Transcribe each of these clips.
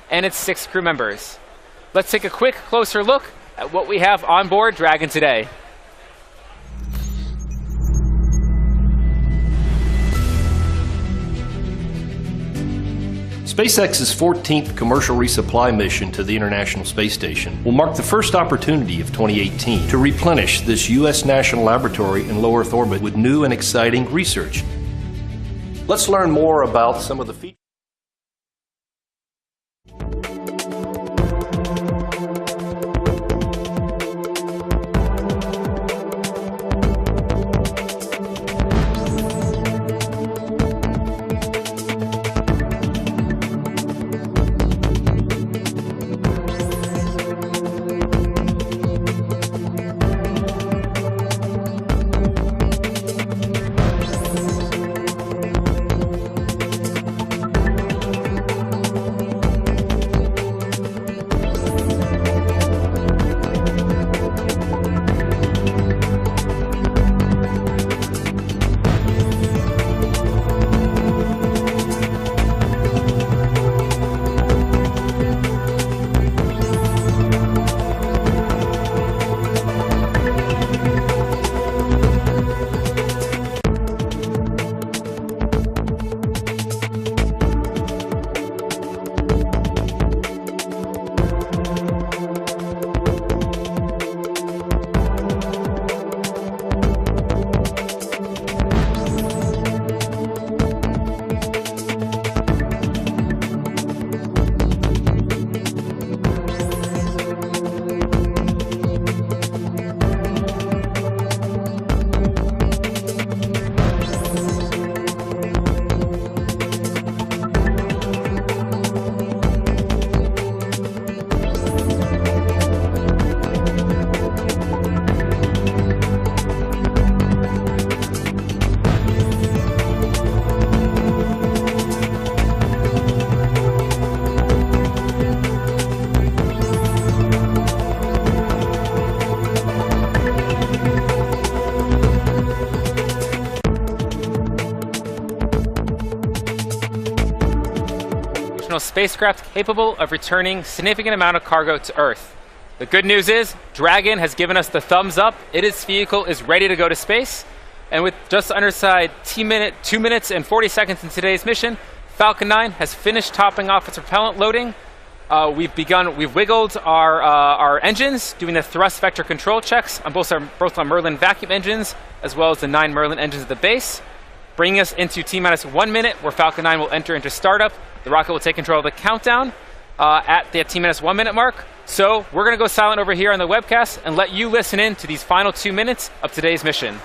and its 6 crew members. Let's take a quick, closer look at what we have on board Dragon today. SpaceX's 14th commercial resupply mission to the International Space Station will mark the first opportunity of 2018 to replenish this U.S. national laboratory in low Earth orbit with new and exciting research. Let's learn more about some of the features. Spacecraft capable of returning significant amount of cargo to Earth. The good news is Dragon has given us the thumbs up. Its vehicle is ready to go to space, and with just under 2 minutes and 40 seconds in today's mission, Falcon 9 has finished topping off its propellant loading. We've wiggled our engines, doing the thrust vector control checks on both our Merlin vacuum engines as well as the 9 Merlin engines at the base, bringing us into T-minus 1 minute, where Falcon 9 will enter into startup. The rocket will take control of the countdown at the T-minus 1 minute mark. So we're going to go silent over here on the webcast and let you listen in to these final 2 minutes of today's mission.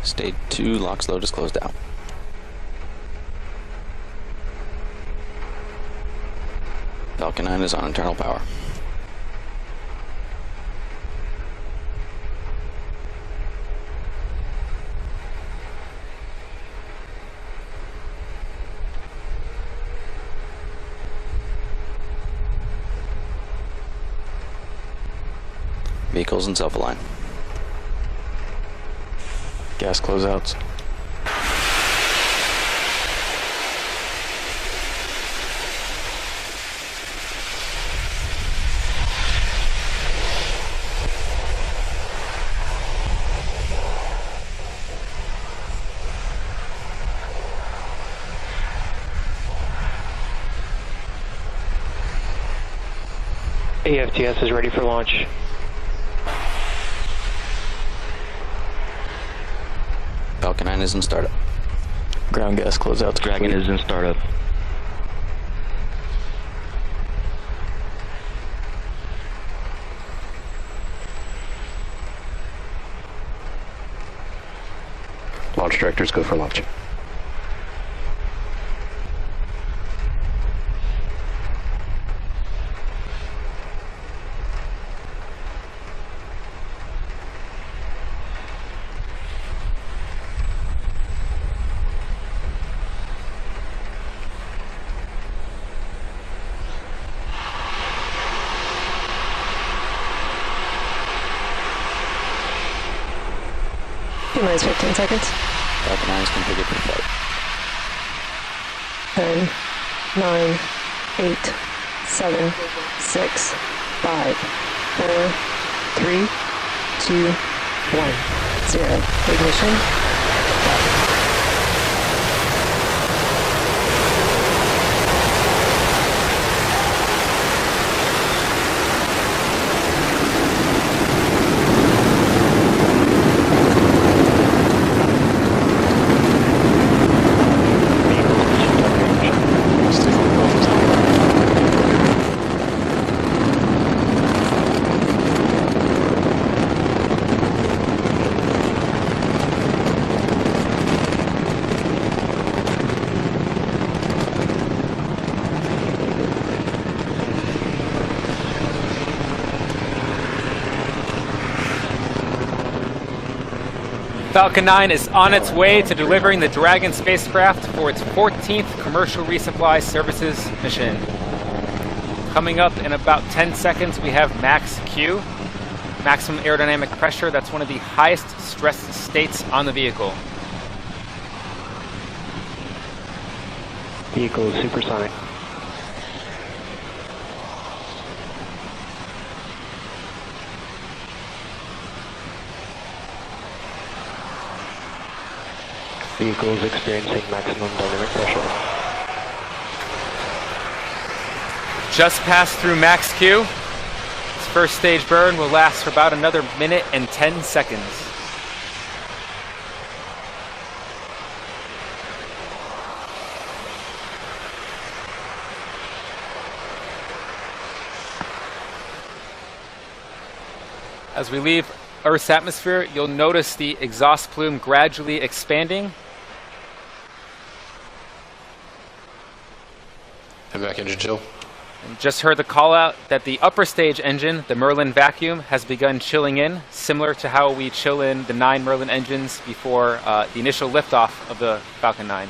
Stage 2, LOX load is closed out. Falcon 9 is on internal power. Vehicles in self-align. Gas closeouts. AFTS is ready for launch. Falcon 9 is in startup. Ground gas closeouts. Dragon is in startup. Launch directors go for launch. T-minus 15 seconds. Falcon 9 is configured for flight. 10, 9, 8, 7, 6, 5, 4, 3, 2, 1, 0. Ignition. Falcon 9 is on its way to delivering the Dragon spacecraft for its 14th commercial resupply services mission. Coming up in about 10 seconds, we have max Q, maximum aerodynamic pressure. That's one of the highest stress states on the vehicle. Vehicle is supersonic. Vehicle is experiencing maximum dynamic pressure. Just passed through max Q. This first stage burn will last for about another minute and 10 seconds. As we leave Earth's atmosphere, you'll notice the exhaust plume gradually expanding. And back engine chill. And just heard the call out that the upper stage engine, the Merlin vacuum, has begun chilling in, similar to how we chill in the 9 Merlin engines before the initial liftoff of the Falcon 9.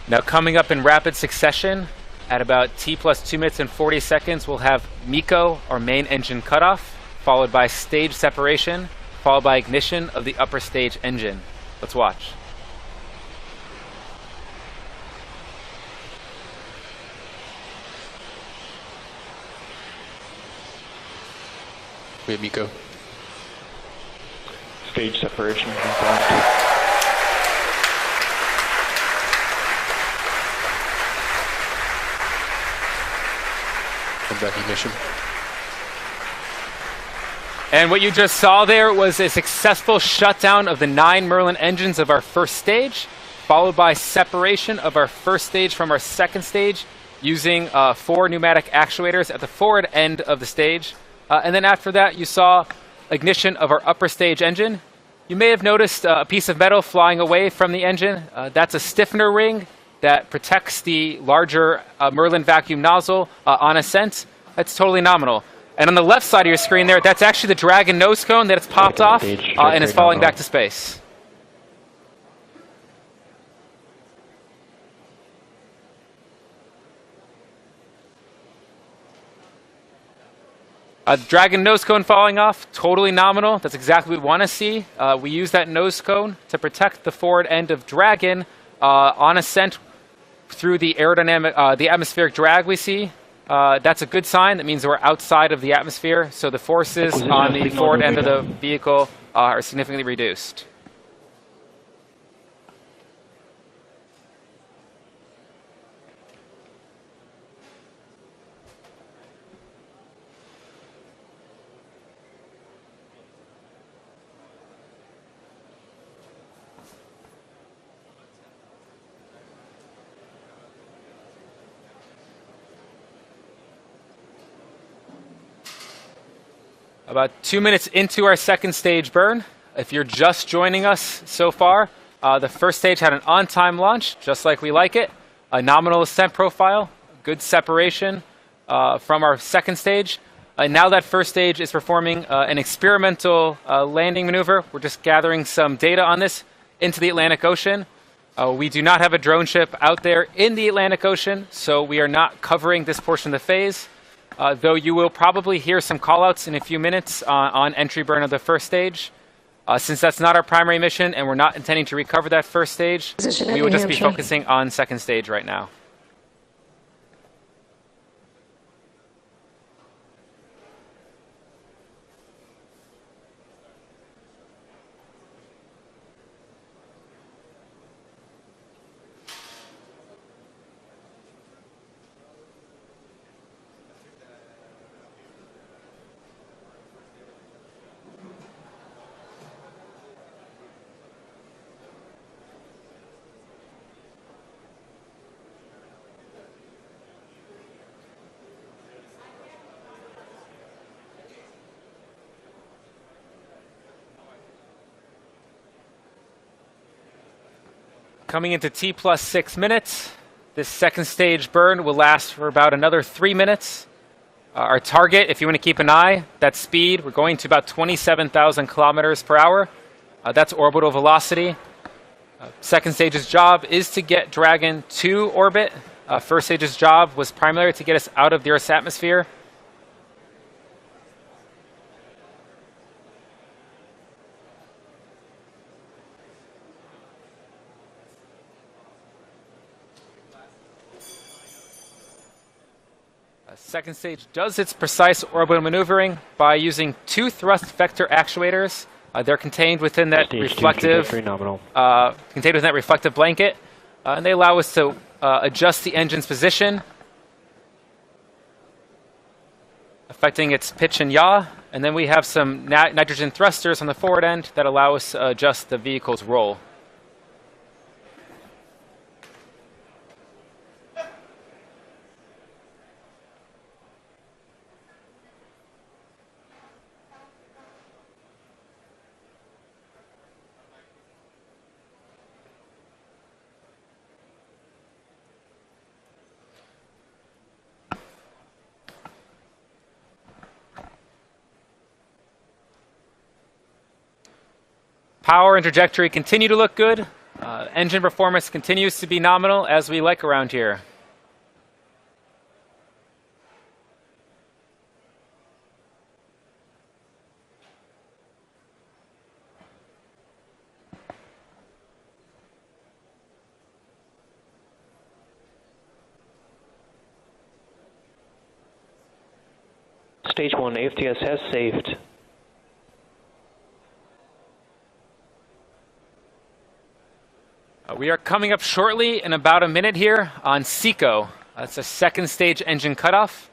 Now coming up in rapid succession, at about T plus 2 minutes and 40 seconds, we'll have MECO, our main engine cutoff, followed by stage separation, followed by ignition of the upper stage engine. Let's watch. We have MECO. Stage separation confirmed. And back ignition. And what you just saw there was a successful shutdown of the 9 Merlin engines of our first stage, followed by separation of our first stage from our second stage using 4 pneumatic actuators at the forward end of the stage. And then after that, you saw ignition of our upper stage engine. You may have noticed a piece of metal flying away from the engine. That's a stiffener ring that protects the larger Merlin vacuum nozzle on ascent. That's totally nominal. And on the left side of your screen there, that's actually the Dragon nose cone that it's popped off and is falling back to space. Dragon nose cone falling off, totally nominal. That's exactly what we want to see. We use that nose cone to protect the forward end of Dragon on ascent through the aerodynamic, the atmospheric drag we see. That's a good sign. That means we're outside of the atmosphere, so the forces on the forward end of the vehicle are significantly reduced. About 2 minutes into our second stage burn. If you're just joining us so far, the first stage had an on-time launch, just like we like it, a nominal ascent profile, good separation from our second stage. Now that first stage is performing an experimental landing maneuver. We're just gathering some data on this into the Atlantic Ocean. We do not have a drone ship out there in the Atlantic Ocean, so we are not covering this portion of the phase, though you will probably hear some callouts in a few minutes on entry burn of the first stage. Since that's not our primary mission and we're not intending to recover that first stage, we will just be focusing on second stage right now. Coming into T plus 6 minutes, this second stage burn will last for about another 3 minutes. Our target, if you want to keep an eye, that speed, we're going to about 27,000 kilometers per hour. That's orbital velocity. Second stage's job is to get Dragon to orbit. First stage's job was primarily to get us out of the Earth's atmosphere. Second stage does its precise orbital maneuvering by using 2 thrust vector actuators. They're contained within that reflective blanket, and they allow us to adjust the engine's position, affecting its pitch and yaw. And then we have some nitrogen thrusters on the forward end that allow us to adjust the vehicle's roll. Power and trajectory continue to look good. Engine performance continues to be nominal, as we like around here. Stage 1 AFTS has saved. We are coming up shortly in about a minute here on SECO. That's a second stage engine cutoff.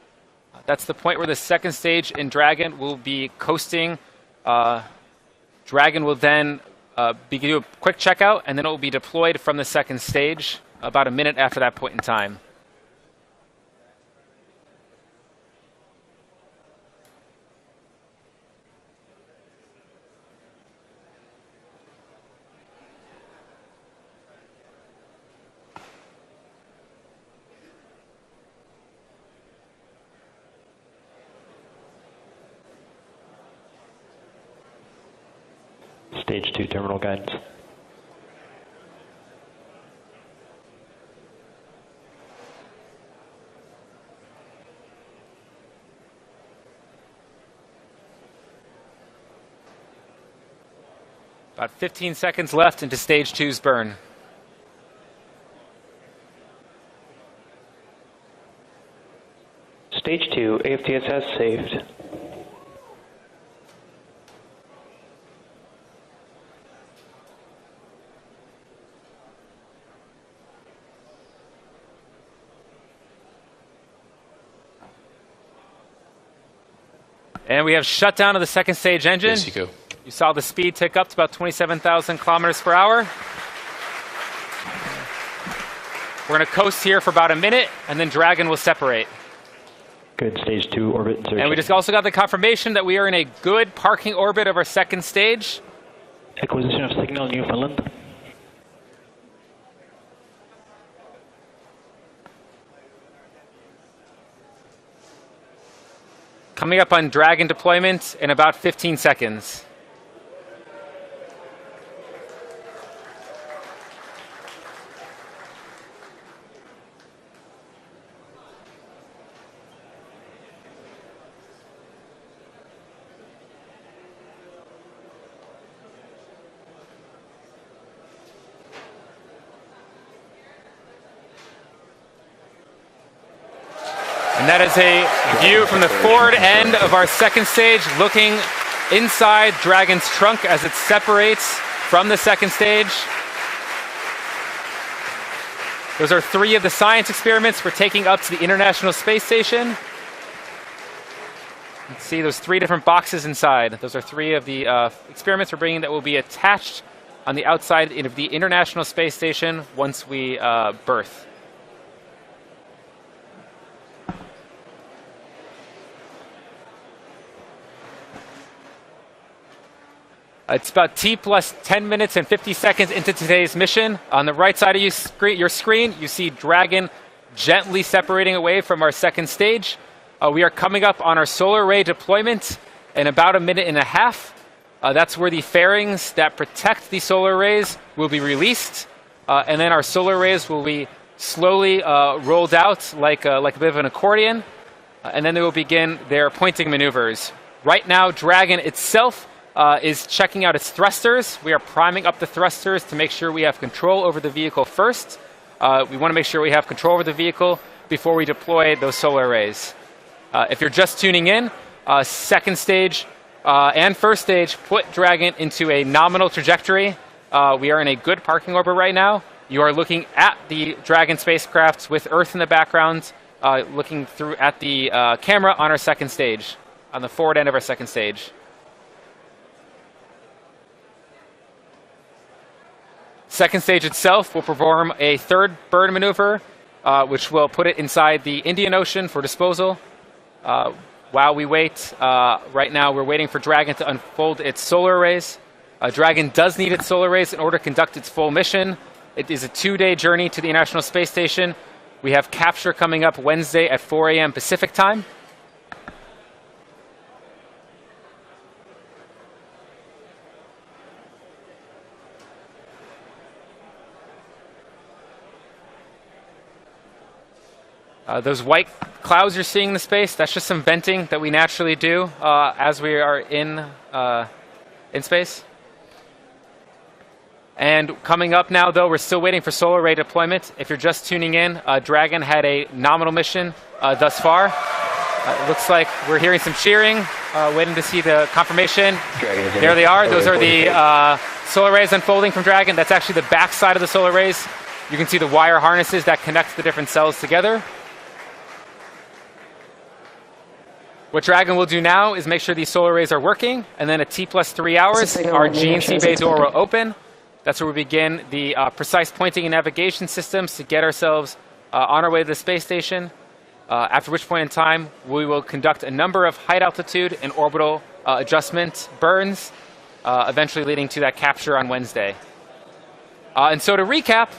That's the point where the second stage in Dragon will be coasting. Dragon will then do a quick checkout, and then it will be deployed from the second stage about a minute after that point in time. Stage 2 terminal guidance. About 15 seconds left into stage 2's burn. Stage 2 AFTS has saved. And we have shutdown of the second stage engine. Yes, you go. You saw the speed tick up to about 27,000 kilometers per hour. We're going to coast here for about a minute, and then Dragon will separate. Good. Stage 2 orbit insertion. And we just also got the confirmation that we are in a good parking orbit of our second stage. Acquisition of signal Newfoundland. Coming up on Dragon deployment in about 15 seconds. And that is a view from the forward end of our second stage, looking inside Dragon's trunk as it separates from the second stage. Those are 3 of the science experiments we're taking up to the International Space Station. You can see those 3 different boxes inside. Those are 3 of the experiments we're bringing that will be attached on the outside of the International Space Station once we berth. It's about T plus 10 minutes and 50 seconds into today's mission. On the right side of your screen, you see Dragon gently separating away from our second stage. We are coming up on our solar array deployment in about 1.5 minutes. That's where the fairings that protect the solar arrays will be released. And then our solar arrays will be slowly rolled out like a bit of an accordion. And then they will begin their pointing maneuvers. Right now, Dragon itself is checking out its thrusters. We are priming up the thrusters to make sure we have control over the vehicle first. We want to make sure we have control over the vehicle before we deploy those solar arrays. If you're just tuning in, second stage and first stage put Dragon into a nominal trajectory. We are in a good parking orbit right now. You are looking at the Dragon spacecraft with Earth in the background, looking through at the camera on our second stage, on the forward end of our second stage. Second stage itself will perform a third burn maneuver, which will put it inside the Indian Ocean for disposal. While we wait, right now we're waiting for Dragon to unfold its solar arrays. Dragon does need its solar arrays in order to conduct its full mission. It is a 2-day journey to the International Space Station. We have capture coming up Wednesday at 4 a.m. Pacific time. Those white clouds you're seeing in the space, that's just some venting that we naturally do as we are in space. And coming up now, though, we're still waiting for solar array deployment. If you're just tuning in, Dragon had a nominal mission thus far. It looks like we're hearing some cheering, waiting to see the confirmation. There they are. Those are the solar arrays unfolding from Dragon. That's actually the back side of the solar arrays. You can see the wire harnesses that connect the different cells together. What Dragon will do now is make sure these solar arrays are working, and then at T plus 3 hours, our GNC bay door will open. That's where we begin the precise pointing and navigation systems to get ourselves on our way to the space station, after which point in time, we will conduct a number of height altitude and orbital adjustment burns, eventually leading to that capture on Wednesday. And so to recap,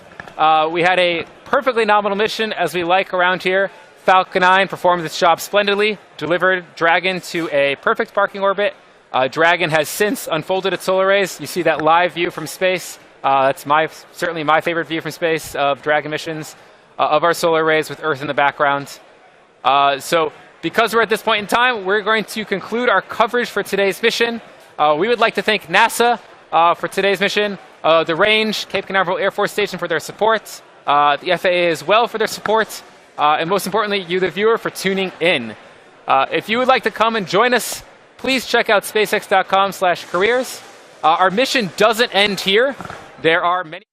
we had a perfectly nominal mission, as we like around here. Falcon 9 performed its job splendidly, delivered Dragon to a perfect parking orbit. Dragon has since unfolded its solar arrays. You see that live view from space. That's certainly my favorite view from space of Dragon missions, of our solar arrays with Earth in the background. So because we're at this point in time, we're going to conclude our coverage for today's mission. We would like to thank NASA for today's mission, the Range, Cape Canaveral Air Force Station for their support, the FAA as well for their support, and most importantly, you, the viewer, for tuning in. If you would like to come and join us, please check out spacex.com/careers. Our mission doesn't end here. There are many...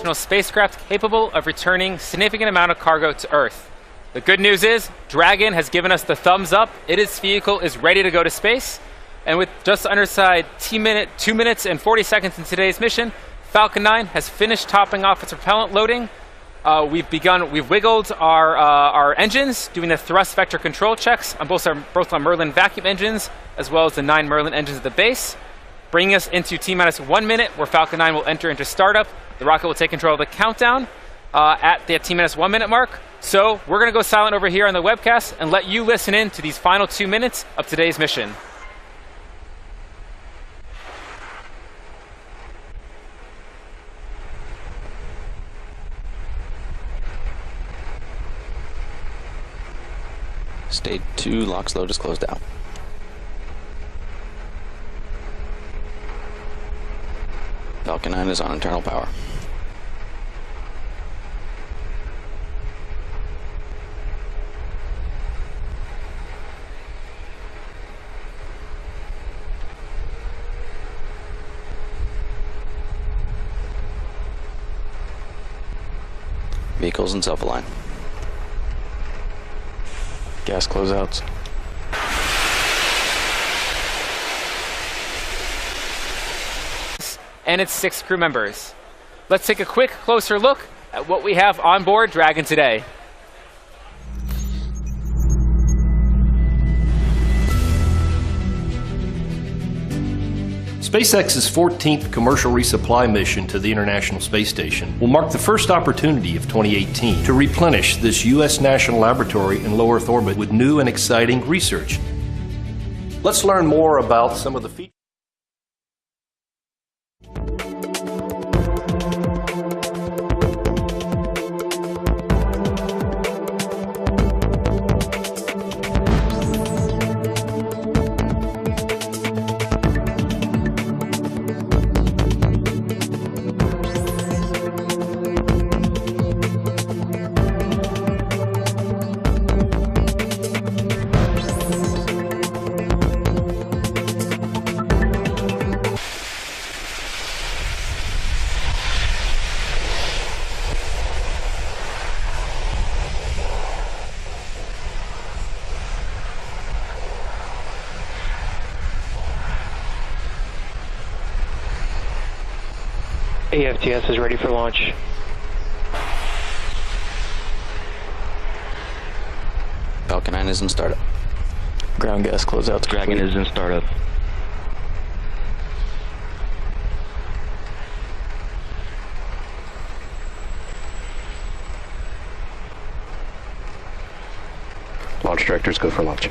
international spacecraft capable of returning significant amount of cargo to Earth. The good news is Dragon has given us the thumbs up. Its vehicle is ready to go to space. And with just under 2 minutes and 40 seconds in today's mission, Falcon 9 has finished topping off its propellant loading. We've wiggled our engines, doing the thrust vector control checks on both our Merlin vacuum engines, as well as the 9 Merlin engines at the base, bringing us into T-minus 1 minute, where Falcon 9 will enter into startup. The rocket will take control of the countdown at the T-minus 1 minute mark. So we're going to go silent over here on the webcast and let you listen in to these final 2 minutes of today's mission. Stage 2, LOX load is closed out. Falcon 9 is on internal power. Vehicles in self-align. Gas closeouts. And its 6 crew members. Let's take a quick, closer look at what we have on board Dragon today. SpaceX's 14th commercial resupply mission to the International Space Station will mark the first opportunity of 2018 to replenish this U.S. national laboratory in low Earth orbit with new and exciting research. Let's learn more about some of the features. AFTS is ready for launch. Falcon 9 is in startup. Ground gas closeouts. Dragon is in startup. Launch directors go for launch.